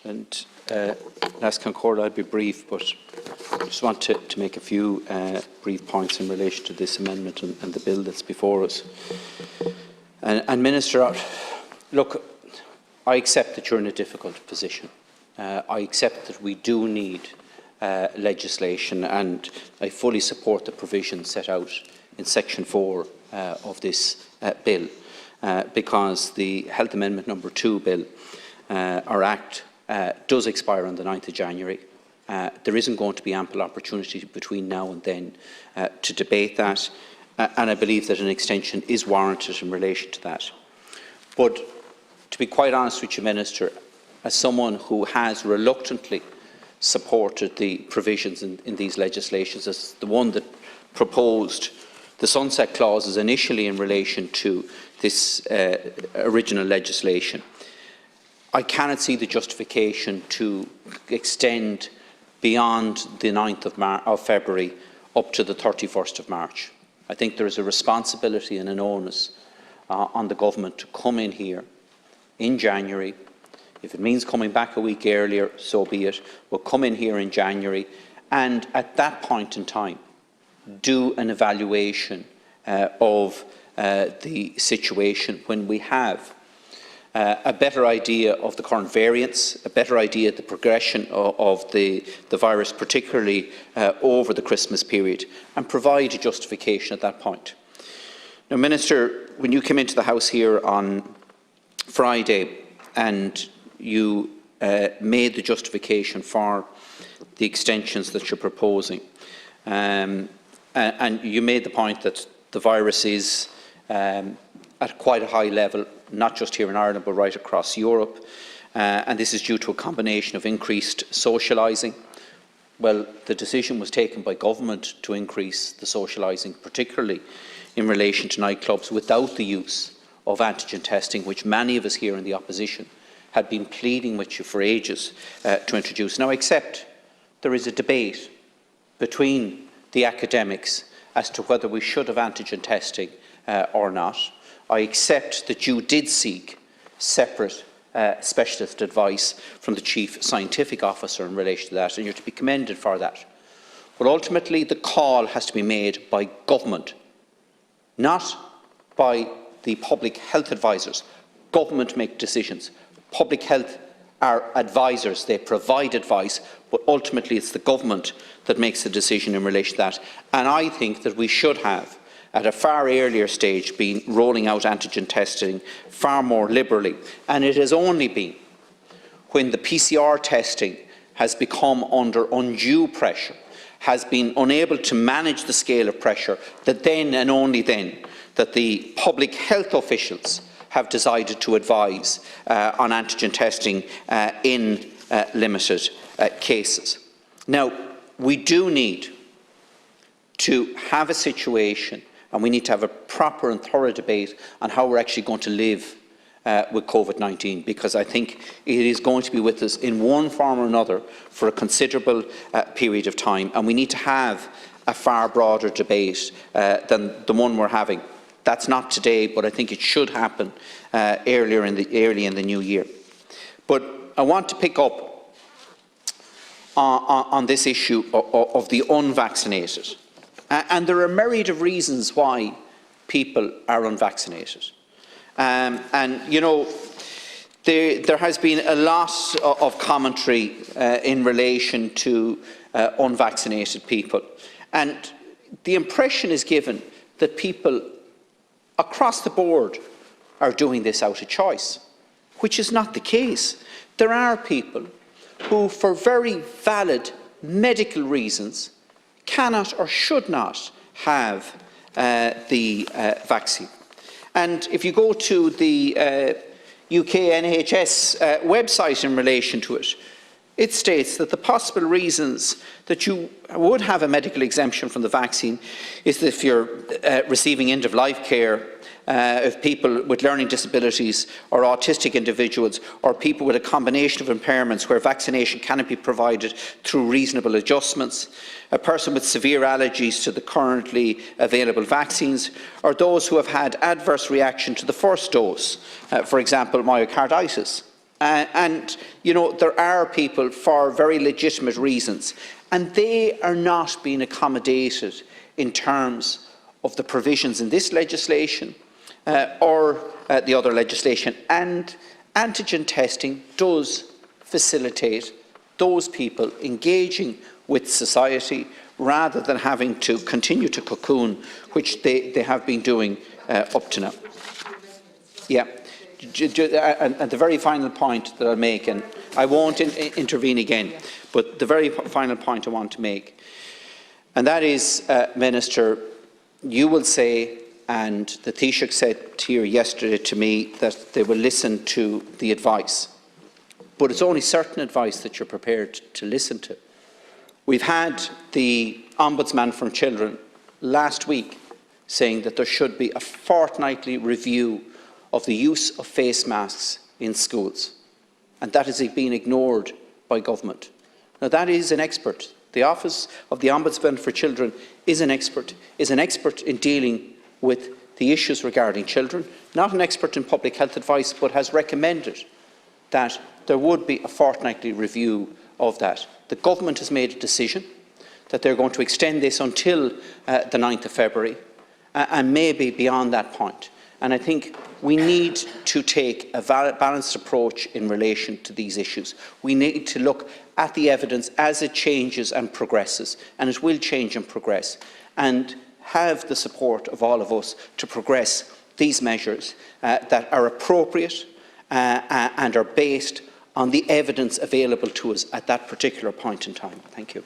And last Concord, I'll be brief, but I just want to make a few brief points in relation to this amendment and the bill that's before us. And Minister, look, I accept that you're in a difficult position. I accept that we do need legislation, and I fully support the provisions set out in Section 4 of this bill, because the Health Amendment number 2 bill, our Act, does expire on the 9th of January. There isn't going to be ample opportunity between now and then to debate that, and I believe that an extension is warranted in relation to that. But to be quite honest with you, Minister, as someone who has reluctantly supported the provisions in these legislations, as the one that proposed the sunset clauses initially in relation to this original legislation, I cannot see the justification to extend beyond the 9th of February up to the 31st of March. I think there is a responsibility and an onus on the government to come in here in January. If it means coming back a week earlier, so be it. We'll come in here in January, and at that point in time, do an evaluation of the situation when we have a better idea of the current variants, a better idea of the progression of the virus, particularly over the Christmas period, and provide a justification at that point. Now, Minister, when you came into the House here on Friday and you made the justification for the extensions that you're proposing, and you made the point that the virus is at quite a high level, not just here in Ireland but right across Europe, and this is due to a combination of increased socialising. Well, the decision was taken by government to increase the socialising, particularly in relation to nightclubs, without the use of antigen testing, which many of us here in the opposition had been pleading with you for ages to introduce. Now, I accept there is a debate between the academics as to whether we should have antigen testing or not. I accept that you did seek separate specialist advice from the Chief Scientific Officer in relation to that, and you're to be commended for that. But ultimately, the call has to be made by government, not by the public health advisors. Government make decisions. Public health are advisors. They provide advice, but ultimately it's the government that makes the decision in relation to that. And I think that we should have, at a far earlier stage, been rolling out antigen testing far more liberally. And it has only been when the PCR testing has become under undue pressure, has been unable to manage the scale of pressure, that then and only then that the public health officials have decided to advise on antigen testing in limited cases. Now, we do need to have a situation, and we need to have a proper and thorough debate on how we're actually going to live with COVID-19, because I think it is going to be with us in one form or another for a considerable period of time, and we need to have a far broader debate than the one we're having. That's not today, but I think it should happen early in the new year. But I want to pick up on this issue of the unvaccinated. And there are a myriad of reasons why people are unvaccinated. And, you know, there has been a lot of commentary in relation to unvaccinated people. And the impression is given that people across the board are doing this out of choice, which is not the case. There are people who, for very valid medical reasons, cannot or should not have the vaccine. And if you go to the UK NHS website in relation to it, it states that the possible reasons that you would have a medical exemption from the vaccine is that if you're receiving end-of-life care, if people with learning disabilities or autistic individuals, or people with a combination of impairments where vaccination cannot be provided through reasonable adjustments, a person with severe allergies to the currently available vaccines, or those who have had adverse reaction to the first dose, for example myocarditis. And, you know, there are people for very legitimate reasons, and they are not being accommodated in terms of the provisions in this legislation or the other legislation. And antigen testing does facilitate those people engaging with society rather than having to continue to cocoon, which they have been doing up to now. Yeah. And the very final point that I'll make, and I won't intervene again, but the very final point I want to make, and that is, Minister, you will say, and the Taoiseach said here yesterday to me, that they will listen to the advice. But it's only certain advice that you're prepared to listen to. We've had the Ombudsman for Children last week saying that there should be a fortnightly review of the use of face masks in schools, and that is being ignored by government. Now, that is an expert. The Office of the Ombudsman for Children is an expert in dealing with the issues regarding children, not an expert in public health advice, but has recommended that there would be a fortnightly review of that. The government has made a decision that they're going to extend this until the 9th of February and maybe beyond that point. And I think we need to take a balanced approach in relation to these issues. We need to look at the evidence as it changes and progresses, and it will change and progress, and have the support of all of us to progress these measures that are appropriate and are based on the evidence available to us at that particular point in time. Thank you.